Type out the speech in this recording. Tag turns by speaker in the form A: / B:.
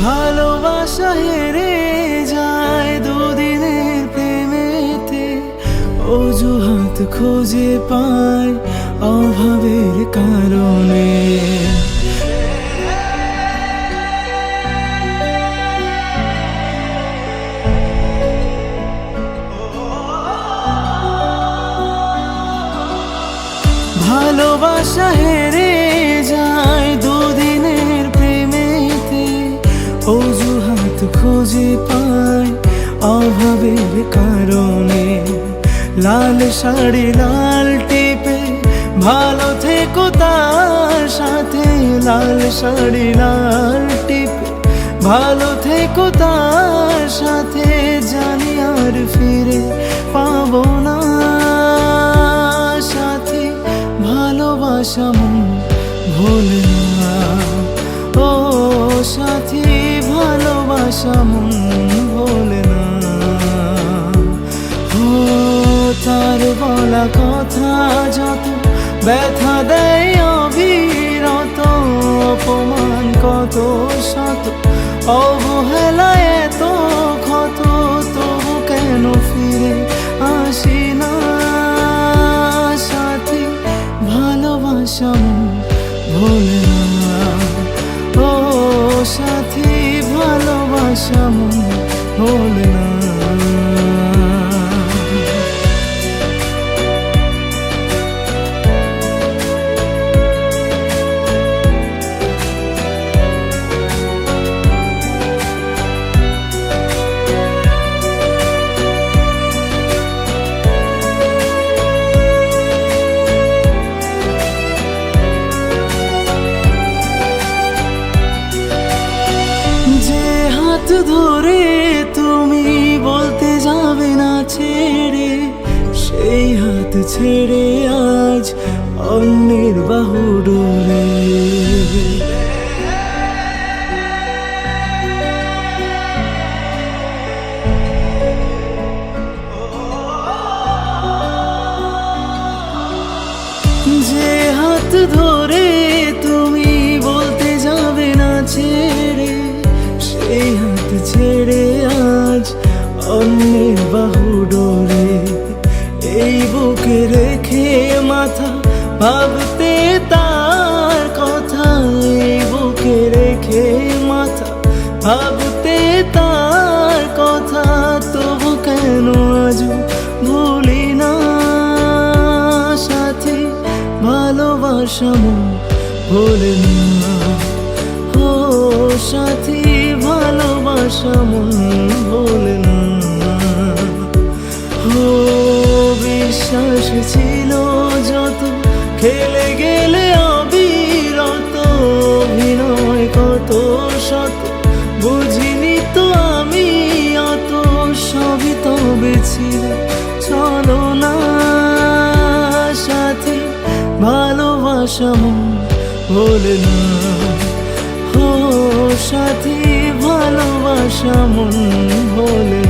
A: ভালোবাসা হেরে যায় দুদিনের প্রেমেতে, অজুহাত খুঁজে পায় অভাবের কারণে। ভালোবাসা হেরে যায় দুদিনের প্রেমেতে, অজুহাত খুঁজে পায় অভাবের কারণে। লাল শাড়ি লাল টিপে ভালো থেকো তার সাথে, লাল শাড়ি লাল টিপে ভালো থেকো তার সাথে। জানি আর ফিরে পাবো না সাথী, ভালোবাসা মন ভোলে না। ও সাথী, ভালোবাসা মন ভোলে না। ও তার বলা কথা যত ব্যথা দেয় অবিরত, অপমান কত শত অবহেলায় এত ক্ষত, তবু কেন ফিরে আসি না সাথী, ভালোবাসা মন ভোলে না। ও সাথী, ভালোবাসা মন ভোলে না। হাত ধরে তুমি বলতে যাবে না ছেড়ে, সেই হাত ছেড়ে আজ অন্যের বাহু ডোরে। যে হাত ধরে তুমি বলতে যাবে না ছেড়ে, সেই হাত ছেড়ে আজ অন্যের বাহু ডোরে। এই বুকে রেখে মাথা ভাবতে তার কথা, এই বুকে রেখে মাথা ভাবতে তার কথা, তবু কেন আজ ভুলি না সাথী, ভালোবাসা মন ভোলে না। ও সাথী, ভালোবাসা মন ভোলে না। ও বিশ্বাস ছিল যত খেলে গেলে অবিরত, অভিনয় কত শত বুঝিনি তো আমি অত, সবই তবে ছিল চলো না সাথী, ভালোবাসা মন ভোলে না। ও সাথী, ভালোবাসা মন ভোলে না।